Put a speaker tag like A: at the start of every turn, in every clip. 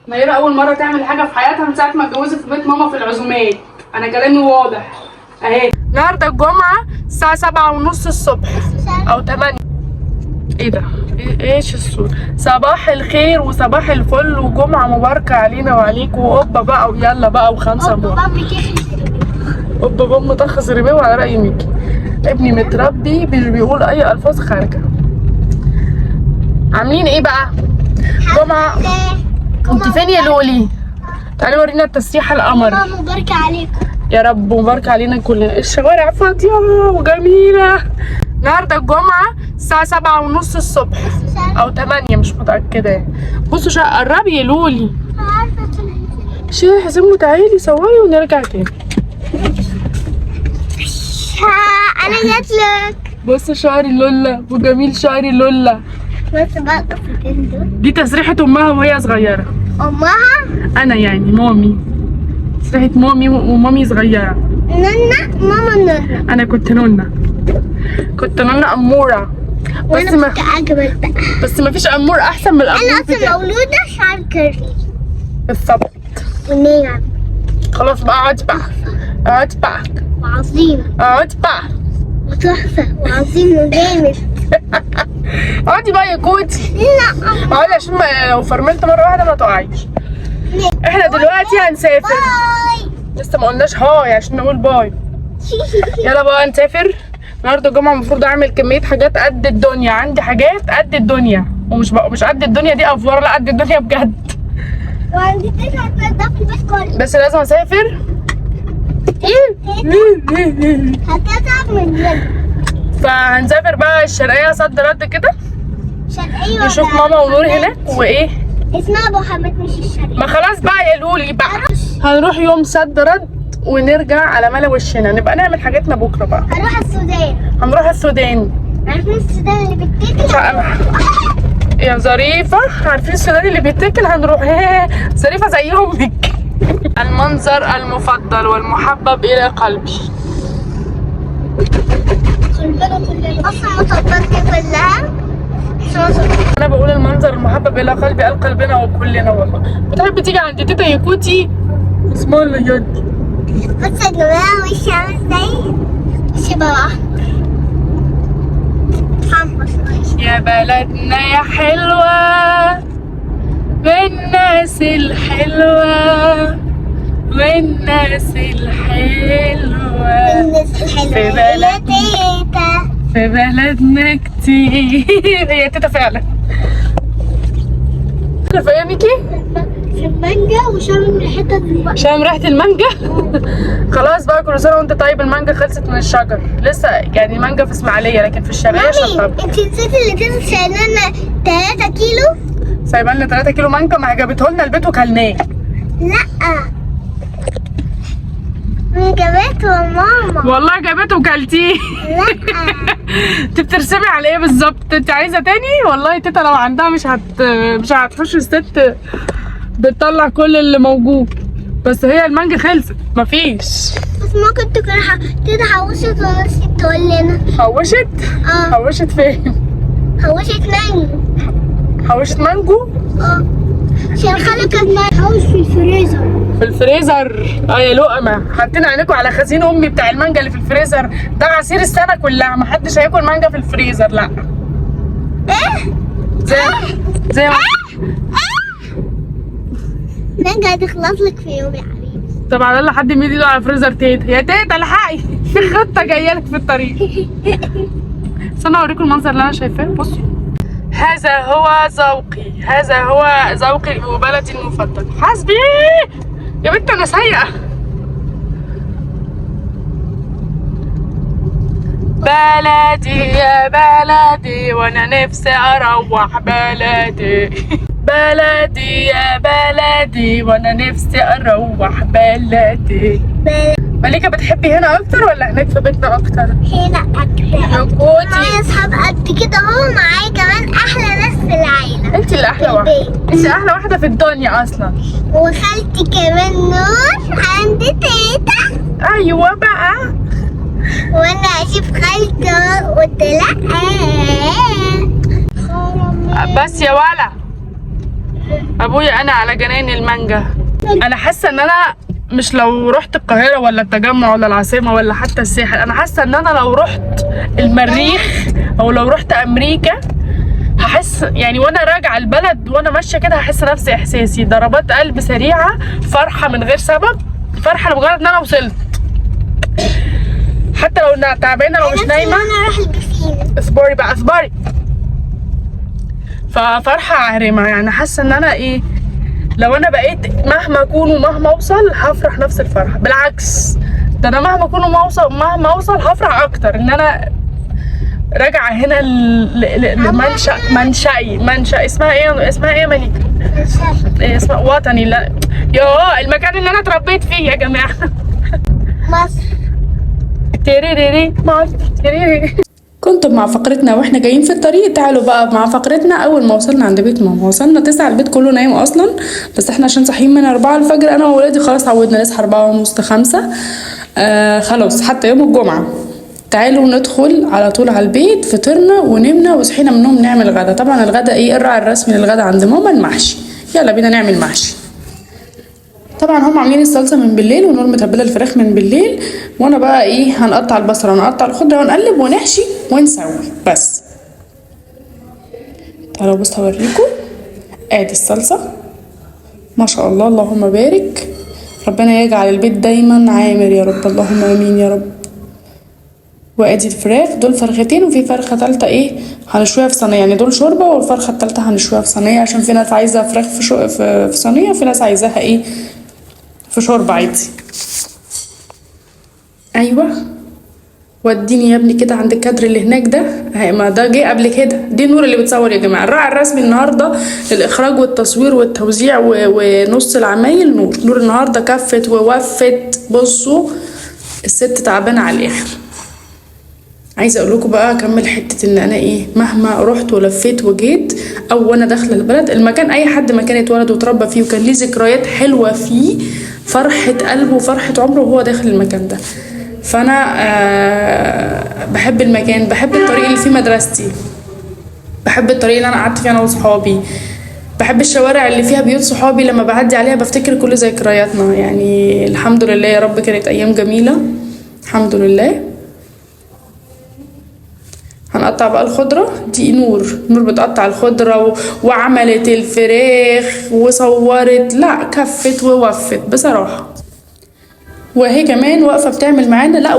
A: نيرة اول مره تعمل حاجه في حياتها من ساعه ما اتجوزت في بيت ماما في العزومات. انا كلامي واضح اهي. النهارده الجمعه الساعه 7:30 الصبح او 8. ايه ده؟ ايش الصوت؟ صباح الخير وصباح الفل وجمعه مباركه علينا وعليكم. وقبه بقى ويلا بقى وخمسه قبه بام طخ ربيه وعلى راي ميكي. ابني متربي مش بيقول اي الفاظ خارجه. عاملين ايه بقى؟ جمعه. انت فين يا لولي؟ تعالي ورينا التسريحه القمر.
B: مباركه عليكم
A: يا رب ومباركه علينا كلنا. الشوارع فاضيه وجميله. النهارده الجمعه الساعه 7:30 الصبح او 8 مش متاكده يعني. بصوا قربي يا لولي. شيخ حسين تعالي صوري ونرجع تاني.
B: انا جات لك.
A: بصوا شعري لولا وجميل شعري لولا.
B: بس بقى قصتين دول
A: دي تسريحه امها وهي صغيره.
B: امها
A: انا يعني مامي. تسريحه مامي ومامي صغيره.
B: نونا ماما نونا.
A: انا كنت نونا. كنت نونا اموره.
B: وانا كنت اجمل بقى.
A: بس ما فيش امور احسن من الامور.
B: انا اصلا مولوده شعر كيرلي
A: بالظبط.
B: وناعم.
A: خلاص بقى اقعدي بقى. اقعدي بقى.
B: وعظيم
A: اقعدي بقى.
B: وتحفه وعظيم وجامد.
A: اقعدي بقى يا كوتي.
B: لا
A: اقعدي عشان لو فرملت مره واحده ما تقعيش. احنا دلوقتي هنسافر.
B: باي.
A: لسه ما قلناش هاي عشان نقول باي. يلا بقى نسافر. النهارده الجمعه المفروض اعمل كميه حاجات قد الدنيا. عندي حاجات قد الدنيا ومش بقى مش قد الدنيا دي افوره، لا قد الدنيا بجد.
B: وعندي تسعة تنضف البيت كله.
A: بس لازم اسافر.
B: هتتعب من جد.
A: فهنسافر بقى الشرقيه صد رد كده.
B: شرقية
A: نشوف ماما ونور هناك وايه.
B: اسمها ابو حماد مش الشرقية.
A: ما خلاص بقى يا لولي بقى. هنروح يوم صد رد ونرجع على ملا وشنا. نبقى نعمل حاجاتنا بكره بقى.
B: هروح السودان.
A: هنروح السودان.
B: عارفين السودان اللي بتتاكل؟
A: يا ظريفة عارفين السودان اللي بيتاكل هنروح. ظريفة زي امك. المنظر المفضل والمحبب الى قلبي.
B: قلبنا كلنا اصلا مطبقتي كلها.
A: انا بقول المنظر المحبب الى قلبي قال قلبنا وكلنا. والله بتحب تيجي عند تيتا يا كوتي؟ اسم الله يدي.
B: بص يا جماعة وشي عامل ازاي؟ شبه حمص.
A: يا بلدنا يا حلوة بالناس الحلوة والناس الحلوة
B: الناس الحلوة
A: في
B: يا تيتا.
A: في بلدنا كتير. هي تيتا فعلا. عارفة يا ميكي؟
B: المانجا وشامم ريحتها دلوقتي.
A: شامم ريحة المانجا. خلاص بقى كل سنة وانت طيب. المانجا خلصت من الشجر لسه يعني. مانجا في اسماعيلية لكن في الشرقية شطبة.
B: انت نسيتي اللي كانت شايلانا 3 كيلو؟
A: سايبه لنا 3 كيلو مانجا. ما جابته لنا البيت وكلناه.
B: لا جابته ماما.
A: والله جابته وكلتيه.
B: لا
A: انت بترسمي على ايه بالظبط؟ انت عايزه تاني؟ والله تيتا لو عندها مش هتحوش. الست بتطلع كل اللي موجود. بس هي المانجا خلصت مفيش.
B: بس ممكن تكون تيتا حوشت ونسيت تقول لنا.
A: حوشت؟ حوشت فين؟
B: حوشت مانجو.
A: حوشت مانجو؟
B: عشان خالك كان حوش في الفريزر.
A: في الفريزر. يا لقمه حاطين عينيكم على خزين امي بتاع المانجا اللي في الفريزر. ده عصير السنه كلها. محدش هياكل مانجا في الفريزر. لا
B: ايه؟
A: زي
B: مانجا هتخلص لك في يوم يا حبيبي.
A: طب على الله حد يمد ايده على فريزر تيتا. يا تيتا الحقي في خطه جايه لك في الطريق. استنى اوريكم المنظر اللي انا شايفاه. بصوا هذا هو ذوقي. هذا هو ذوقي وبلدي المفضل. حسبي يا بنت انا سايقه. بلدي يا بلدي وانا نفسي اروح بلدي. بلدي يا بلدي وانا نفسي اروح بلدي. مليكة بتحبي هنا اكتر ولا هناك في بيتنا اكتر؟
B: هنا اكتر.
A: يا كوتي
B: معايا اصحاب قد كده اهو. معايا كمان احلى ناس في العيله.
A: انت اللي احلى واحده. انت احلى واحده في الدنيا اصلا.
B: وخالتي كمان نور عند تيتا.
A: ايوه بقى.
B: وانا اشوف خالتي قلت لا.
A: بس يا ولا ابويا انا على جناين المانجا. انا حاسه ان انا مش لو رحت القاهره ولا التجمع ولا العاصمه ولا حتى الساحل، انا حاسه ان انا لو رحت المريخ او لو رحت امريكا هحس يعني وانا راجعه البلد وانا ماشيه كده هحس نفس احساسي، ضربات قلب سريعه، فرحه من غير سبب، فرحه لمجرد ان انا وصلت، حتى لو انا تعبانه لو مش نايمه.
B: انا اروح البسين.
A: اصبري بقى اصبري. ففرحه عارمه، يعني حاسه ان انا ايه، لو انا بقيت مهما اكون ومهما اوصل هفرح نفس الفرحه، بالعكس ده انا مهما اكون ومهما اوصل هفرح اكتر ان انا راجعه هنا منشأ اسمها ايه مليكه؟ اسمها وطني. لا يا المكان اللي انا اتربيت فيه يا جماعه.
B: مصر.
A: تيريريري مصر تيريريري.
C: كنتم مع فقرتنا واحنا جايين في الطريق. تعالوا بقى مع فقرتنا. اول ما وصلنا عند بيت ماما، وصلنا 9، البيت كله نايم اصلا، بس احنا عشان صاحيين من 4 الفجر انا وولادي خلاص عودنا نصحى 4:30 5. خلاص حتى يوم الجمعه. تعالوا ندخل على طول على البيت. فطرنا ونمنا وصحينا من النوم نعمل غدا. طبعا الغدا ايه؟ الراعي الرسمي للغدا عند ماما المحشي. يلا بينا نعمل محشي. طبعا هم عاملين الصلصه من بالليل ونور متبله الفراخ من بالليل، وانا بقى ايه، هنقطع البصل ونقطع الخضره ونقلب ونحشي ونسوي بس. تعالوا بص هوريكم. ادي الصلصه ما شاء الله، اللهم بارك. ربنا يجعل البيت دايما عامر يا رب، اللهم امين يا رب. وادي الفراخ، دول فرختين وفي فرخه ثالثه ايه هنشويها في صينيه، يعني دول شوربه والفرخه الثالثه هنشويها في صينيه، عشان في ناس عايزه فراخ في صينيه وفي ناس عايزاها ايه في شوربه عادي. ايوه وديني يا ابني كده عند الكادر اللي هناك ده، ما ده جه قبل كده. دي نور اللي بتصور يا جماعه. الراعي الرسمي النهارده للاخراج والتصوير والتوزيع ونص العمايل نور النهارده كفت ووفت. بصوا الست تعبانه على الاخر. عايزه اقول لكم بقى اكمل حته ان انا ايه، مهما رحت ولفيت وجيت او وانا داخله البلد، المكان اي حد مكان اتولد واتربى فيه وكان ليه ذكريات حلوه فيه، فرحه قلبه وفرحه عمره وهو داخل المكان ده. فانا بحب المكان، بحب الطريق اللي فيه مدرستي، بحب الطريق اللي انا قعدت فيه انا وصحابي، بحب الشوارع اللي فيها بيوت صحابي لما بعدي عليها بفتكر كل ذكرياتنا. يعني الحمد لله يا رب كانت ايام جميله الحمد لله. هنقطع بقى الخضرة. دي نور بتقطع الخضرة وعملت الفراخ وصورت، لا كفت ووفت بصراحة. وهي كمان واقفة بتعمل معانا، لا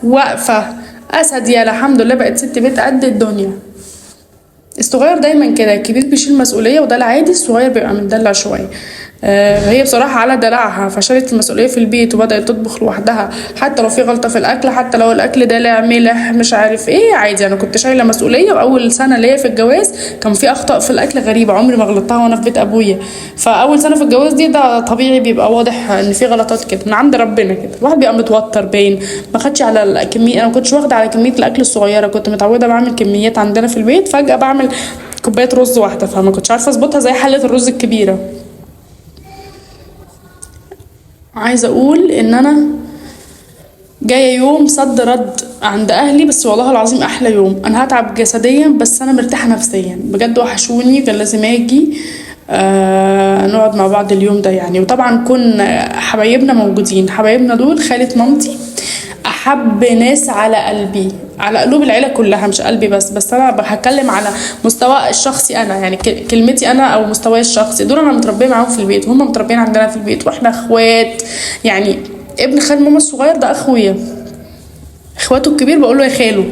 C: واقفة اسد يا الحمد لله، بقت ست بيت قد الدنيا. الصغير دايما كده، الكبير بيشيل مسؤولية وده العادي، الصغير بيبقى مدلع شوية. هي بصراحة على دلعها فشالت المسؤولية في البيت وبدأت تطبخ لوحدها، حتى لو في غلطة في الأكل، حتى لو الأكل ده ملح مش عارف ايه عادي. أنا كنت شايلة مسؤولية، وأول سنة ليا في الجواز كان في أخطاء في الأكل غريبة عمري ما غلطتها وأنا في بيت أبويا. فأول سنة في الجواز دي ده طبيعي بيبقى واضح إن في غلطات كده من عند ربنا كده، الواحد بيبقى متوتر باين، ما خدش على الكمية. أنا ما كنتش واخدة على كمية الأكل الصغيرة، كنت متعودة بعمل كميات عندنا في البيت، فجأة بعمل كوباية رز واحدة، فما كنتش عارفة أظبطها زي حلة الرز الكبيرة. عايزه اقول ان انا جايه يوم صد رد عند اهلي، بس والله العظيم احلى يوم. انا هتعب جسديا بس انا مرتاحه نفسيا بجد، وحشوني، كان لازم اجي نقعد مع بعض اليوم ده يعني. وطبعا كنا حبايبنا موجودين، حبايبنا دول خالة مامتي احب ناس على قلبي، على قلوب العيله كلها مش قلبي بس انا هتكلم على مستوى الشخصي انا، يعني كلمتي انا او مستواي الشخصي. دول انا متربيه معاهم في البيت وهم متربيين عندنا في البيت واحنا اخوات. يعني ابن خال ماما الصغير ده اخويا، اخواته الكبير بقول له يا خالو،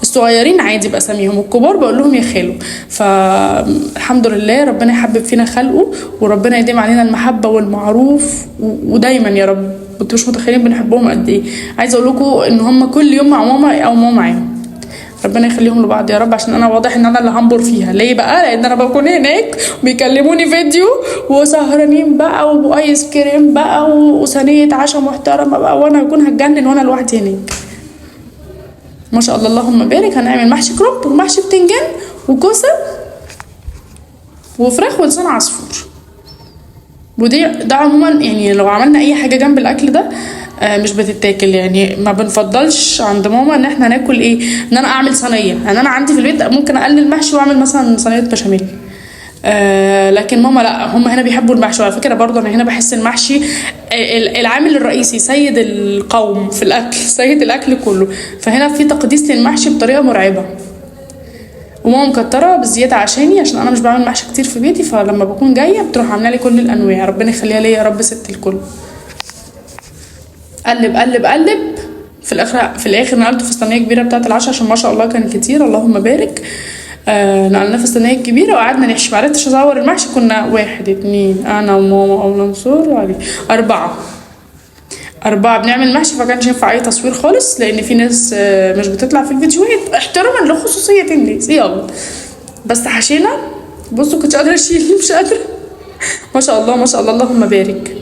C: الصغيرين عادي باساميهم، الكبار بقول لهم يا خالو. فالحمد لله ربنا يحبب فينا خلقه، وربنا يديم علينا المحبه والمعروف ودايما يا رب. انتوا مش متخيلين بنحبهم قد ايه. عايزه اقول لكم ان هم كل يوم مع ماما او ماما معاهم، ربنا يخليهم لبعض يا رب، عشان انا واضح ان انا اللي هنبر فيها. ليه بقى؟ لان انا بكون هناك بيكلموني فيديو وسهرانين بقى وايس كريم بقى وصينيه عشاء محترمه بقى، وانا هكون هتجنن وانا لوحدي هناك. ما شاء الله اللهم بارك. هنعمل محشي كرنب ومحشي بتنجان وكوسه وفراخ ولسان عصفور. ده عموما يعني لو عملنا اي حاجه جنب الاكل ده مش بتتاكل، يعني ما بنفضلش عند ماما ان احنا ناكل ايه، ان انا اعمل صينيه. يعني انا عندي في البيت ممكن اقلل محشي واعمل مثلا صينيه بشاميل، لكن ماما لا، هم هنا بيحبوا المحشي. وعلى فكره برضه انا هنا بحس المحشي العامل الرئيسي، سيد القوم في الاكل، سيد الاكل كله. فهنا في تقديس للمحشي بطريقه مرعبه. وماما مكتره بزياده عشاني، عشان انا مش بعمل محشي كتير في بيتي، فلما بكون جايه بتروح عامله لي كل الانواع. ربنا يخليها ليا يا رب، ست الكل. قلب قلب قلب. في الاخر نقلته في الصينيه الكبيره بتاعه العشاء، عشان ما شاء الله كان كتير، اللهم بارك. نقلناه في الصينيه الكبيره وقعدنا نحشي. معرفتش اصور المحشي، كنا 1 2 انا وماما او منصور وعلي 4 بنعمل محشي، فكانش ينفع اي تصوير خالص، لان في ناس مش بتطلع في الفيديوهات احتراما لخصوصيه الناس. يلا بس حشينا. بصوا كنتش قادره اشيل، مش قادره. ما شاء الله ما شاء الله اللهم بارك.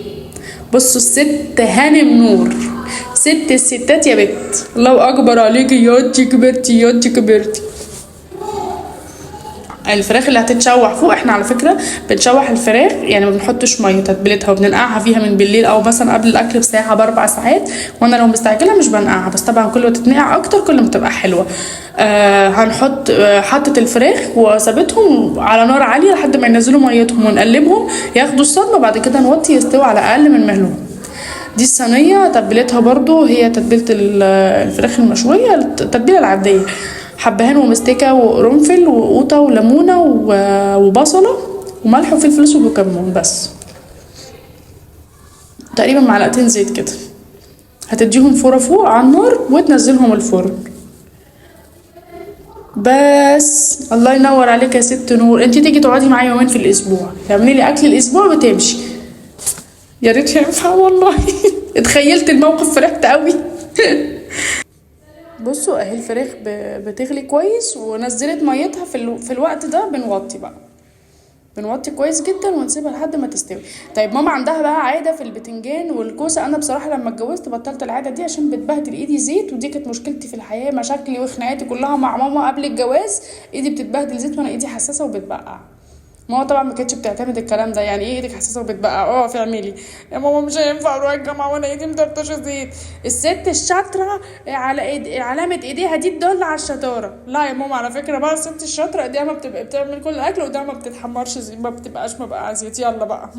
C: بصوا الست هانم نور، ست الستات يا بت، الله اكبر عليكي ياضي كبرتي ياضي كبرتي. الفراخ اللي هتتشوح فوق، احنا على فكره بنشوح الفراخ يعني ما بنحطش ميه تتبيلتها، وبننقعها فيها من بالليل او مثلا قبل الاكل بساعه ب4 ساعات. وانا لو مستعجله مش بنقعها، بس طبعا كل ما تتنقع اكتر كل ما تبقى حلوه. هنحط حطت الفراخ وسابتهم على نار عاليه لحد ما ينزلوا ميتهم، ونقلبهم ياخدوا الصدمه، بعد كده نوطي يستوي على اقل من مهلهم. دي الصينيه تتبيلتها برضو هي تتبيله الفراخ المشويه، التتبيله العاديه، حبهان ومستكه وقرنفل وقوطه وليمونه وبصله وملح وفلفل اسود وكمون، بس تقريبا معلقتين زيت كده. هتديهم فوره فوق على النار وتنزلهم الفرن بس. الله ينور عليك يا ست نور. انتي تيجي تقعدي معايا يومين في الاسبوع، تعملي لي اكل الاسبوع وتمشي. يا ريت ينفع والله. اتخيلت الموقف فرحت قوي. بصوا اهي الفراخ بتغلي كويس ونزلت ميتها. في الوقت ده بنوطي كويس جدا ونسيبها لحد ما تستوي. طيب ماما عندها بقى عاده في البتنجان والكوسه. انا بصراحه لما اتجوزت بطلت العاده دي عشان بتبهدل ايدي زيت، ودي كانت مشكلتي في الحياه، مشاكلي وخناقاتي كلها مع ماما قبل الجواز. ايدي بتتبهدل زيت وانا ايدي حساسه وبتبقع. ماما طبعا ما كانتش بتعتمد الكلام ده. يعني ايه ايدك حساسه وبتبقع؟ في اعملي يا ماما، مش هينفع اروح الجامعه وانا ايدي مطرطشه زيت. الست الشاطره على علامه ايديها دي تدل على الشطاره. لا يا ماما، على فكره بقى الست الشاطره ايديها ما بتبقى بتعمل كل الاكل، وده ما بتتحمرش زيت، ما بتبقاش مبقع زيت. يلا بقى.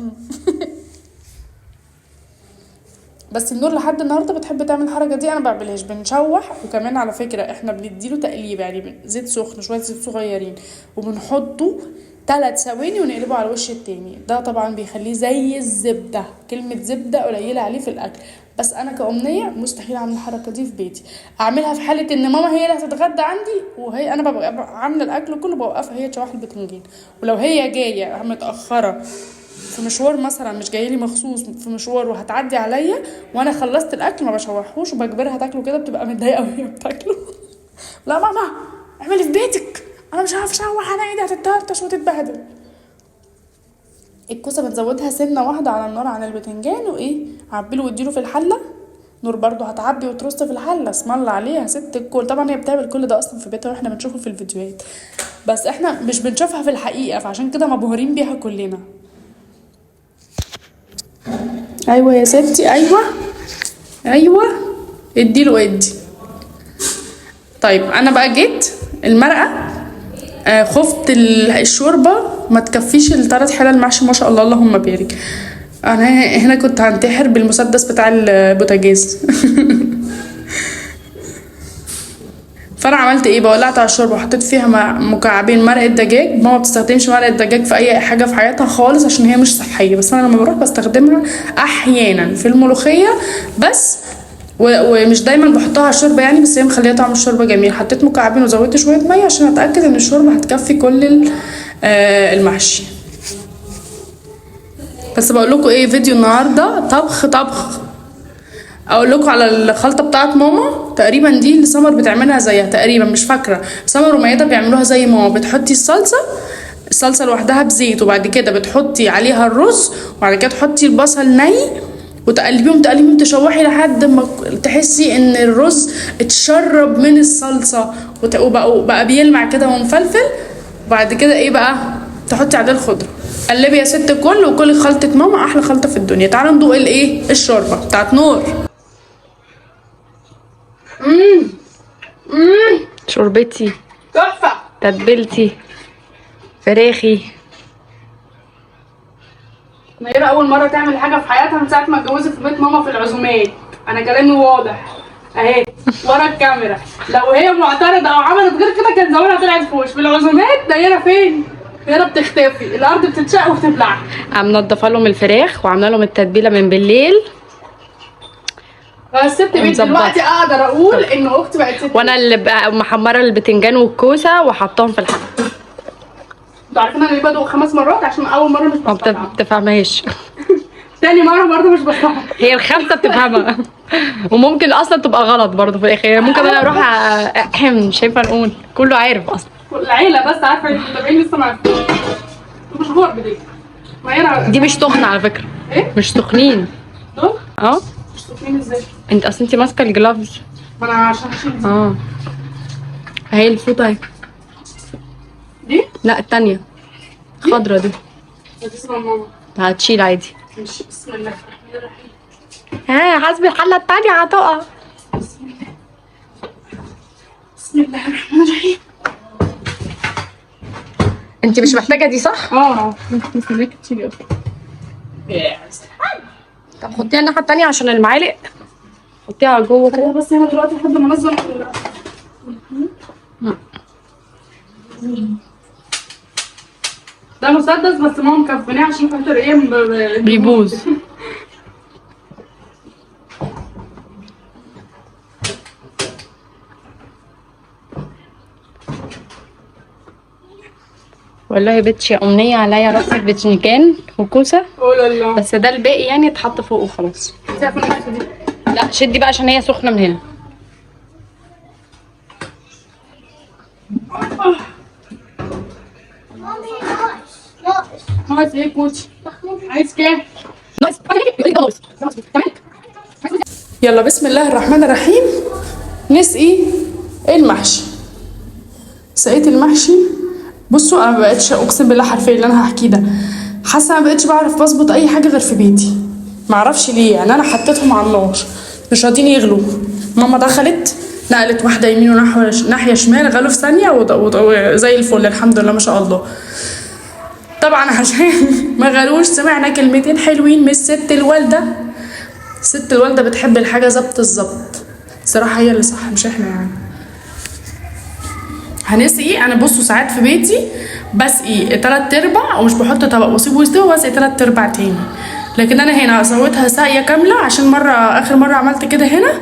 C: بس النور لحد النهارده بتحب تعمل الحركه دي، انا ما بعملهاش. بنشوح، وكمان على فكره احنا بنديله تقليب، يعني زيت سخن، شويه زيت صغيرين، وبنحطه 3 ثواني ونقلبه على الوش التاني. ده طبعا بيخليه زي الزبده. كلمه زبده قليله عليه في الاكل، بس انا كأمنية مستحيل اعمل الحركه دي في بيتي. اعملها في حاله ان ماما هي اللي هتتغدى عندي، وهي انا ببقى عامله الاكل كله، بوقفها هي تشوح البتنجان. ولو هي جايه متاخره في مشوار مثلا، مش جايه لي مخصوص في مشوار وهتعدي عليا وانا خلصت الاكل، ما بشوحوش وبجبرها تاكله كده، بتبقى متضايقه وهي بتاكله. لا ماما اعملي في بيتك، انا مش عارفه اشوح، انا ايدي هتتطرطش وتتبهدل. الكوسه بنزودها سنه واحده على النار عن البتنجان، وايه عبيله واديله في الحله. نور برضو هتعبي وترص في الحله، اسم الله عليها ست الكل. طبعا هي بتعمل كل ده اصلا في بيتها واحنا بنشوفه في الفيديوهات، بس احنا مش بنشوفها في الحقيقه، فعشان كده مبهورين بيها كلنا. ايوه يا ستي، ايوه اديله ادي. طيب انا بقى جيت المرقه، خفت الشوربه ما تكفيش ال3 حلال محشي، ما شاء الله اللهم بارك. انا هنا كنت هنتحر بالمسدس بتاع البوتاجاز. فانا عملت ايه؟ ولعت على الشوربه وحطيت فيها مكعبين مرقه دجاج. ماما ما بتستخدمش مرقه دجاج في اي حاجه في حياتها خالص عشان هي مش صحيه، بس انا لما بروح بستخدمها احيانا في الملوخيه بس، ومش دايما بحطها على الشوربه يعني، بس هي مخليه طعم الشوربه جميل. حطيت مكعبين وزودت شويه ميه عشان اتاكد ان الشوربه هتكفي كل المحشي. بس بقول لكم ايه، فيديو النهارده طبخ. اقول لكم على الخلطه بتاعت ماما، تقريبا دي اللي سمر بتعملها زيها تقريبا، مش فاكره. سمر وميادة بيعملوها زي ماما. بتحطي الصلصه لوحدها بزيت، وبعد كده بتحطي عليها الرز، وبعد كده تحطي البصل ني وتقلبيهم تشوحي لحد ما تحسي ان الرز اتشرب من الصلصه وبقى بيلمع كده ومفلفل. وبعد كده ايه بقى؟ تحطي عليه الخضره. قلبي يا ست الكل، وكلي خلطه ماما، احلى خلطه في الدنيا. تعالوا ندوق الايه، الشوربه بتاعت نور.
A: شوربتي
B: تحفه،
A: تتبيلتي، فراخي، اول مره تعمل حاجه في حياتها من ساعه ما اتجوزت في بيت ماما في العزومات. انا كلامي واضح اهي ورا الكاميرا. لو هي معترضه او عملت غير كده كان زمانها طلعت فوش. في العزومات دايره فين؟ دايره بتختفي، الارض بتتشق وتبلع.
D: منضفه لهم الفراخ وعامله لهم التتبيله من بالليل.
A: الست بنت دلوقتي اقدر اقول ان اختي بقت ست.
D: وانا اللي محمره البتنجان والكوسه وحطاهم في الحله.
A: انتوا عارفين انا ليه بدوق 5 مرات؟ عشان اول مره مش
D: ما
A: بستوعب.
D: بتفهمهاش.
A: تاني مره برضه مش بستوعب.
D: هي الخامسه بتفهمها. وممكن اصلا تبقى غلط برضه في الاخر. ممكن انا اروح مش هينفع نقول، كله عارف اصلا.
A: العيله بس عارفه، المتابعين لسه ما عرفوش. مش غرب دي. ما هي
D: دي مش تخن على فكره.
A: ايه؟
D: مش تخنين.
A: دول؟
D: اه
A: مش تخنين ازاي؟
D: انت اصلا انت ماسكه الجلافز.
A: ما انا عشان اشيل دي.
D: اهي الفوطه اهي.
A: دي؟
D: لا التانية الخضرا دي.
A: تسمع ماما.
D: هتشيل عادي.
A: ماشي بسم الله الرحمن الرحيم.
D: حسبي الحله التانية هتقع.
A: بسم الله الرحمن الرحيم.
D: انت مش محتاجه دي صح؟
A: مستنيك تشيلي اصلا.
D: طب حطيها الناحيه التانية عشان المعالق. حطيها جوه كده.
A: بس هنا دلوقتي لحد ما انظم ده مسدس، بس ماما مكفناه عشان خاطر ايه
D: بيبوظ. والله يا بنتي امنيه عليا راسك بتنجان وكوسه.
A: قول الله.
D: بس ده الباقي يعني اتحط فوق وخلاص.
A: شايفه الحته دي؟
D: لا شدي بقى عشان هي سخنه من هنا.
A: ناقص ايه كوتشي؟ عايز كام؟
C: يلا بسم الله الرحمن الرحيم. نسقي المحشي. سقيت المحشي. بصوا انا ما بقتش اقسم بالله حرفيا اللي انا هحكيه ده، حاسه ما بقتش بعرف بظبط اي حاجه غير في بيتي. ما اعرفش ليه، يعني انا حطيتهم على النار مش راضيين يغلوا. ماما دخلت نقلت واحده يمين وناحيه شمال، غلوا في ثانيه وزي الفل الحمد لله ما شاء الله. طبعا عشان ما غلوش سمعنا كلمتين حلوين من الست الوالده. الست الوالده بتحب الحاجه ظبط الظبط صراحه، هي اللي صح مش احنا يعني. هنسقي. انا بصوا ساعات في بيتي بسقي 3/4 ومش بحط طبق واسيبه يستوي واسقي 3/4 تاني، لكن انا هنا سويتها ساقيه كامله عشان اخر مره عملت كده هنا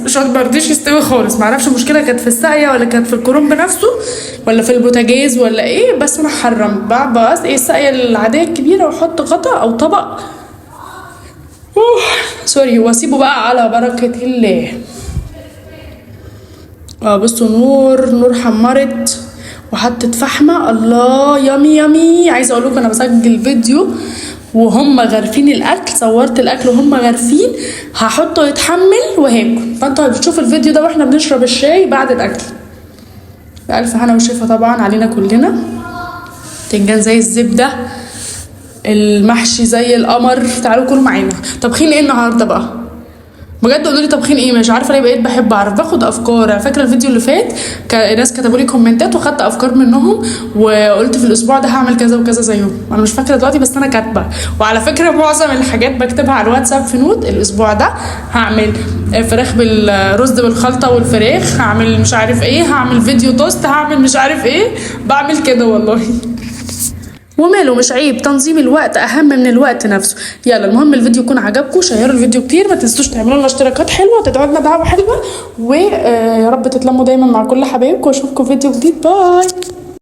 C: مش مرضيش يستوي خالص. معرفش المشكله كانت في الساقيه ولا كانت في الكرنب نفسه ولا في البوتاجاز ولا ايه، بس انا حرم بسقي الساقيه العاديه الكبيره واحط غطا او طبق سوري واسيبه بقى على بركه الله. بصوا نور حمرت وحطت فحمه. الله يامي يامي. عايزه اقول لكم انا بسجل فيديو وهم غارفين الاكل، صورت الاكل وهم غارفين، هحطه يتحمل وهاكل، فانتوا بتشوفوا الفيديو ده واحنا بنشرب الشاي بعد الاكل. بألف هنا وشفا طبعا علينا كلنا. بتنجان زي الزبده، المحشي زي القمر. تعالوا كلوا معانا. طبخين ايه النهارده بقى؟ بجد قولوا لي طبخين ايه، مش عارفه ليه بقيت بحب اعرف، باخد افكار. فاكره الفيديو اللي فات ناس كتبوا لي كومنتات وخدت افكار منهم وقلت في الاسبوع ده هعمل كذا وكذا زيهم. انا مش فاكره دلوقتي بس انا كاتبه، وعلى فكره معظم الحاجات بكتبها على الواتساب في نوت. الاسبوع ده هعمل فراخ بالرز بالخلطه والفراخ، هعمل مش عارف ايه، هعمل فيديو توست، هعمل مش عارف ايه، بعمل كده والله. وماله مش عيب، تنظيم الوقت اهم من الوقت نفسه. يلا المهم الفيديو يكون عجبكم، شيروا الفيديو كتير، ما تنسوش تعملوا لنا اشتراكات حلوه وتدعوا لنا دعوه حلوه، ويا رب تتلموا دايما مع كل حبايبكم، واشوفكم فيديو جديد. باي.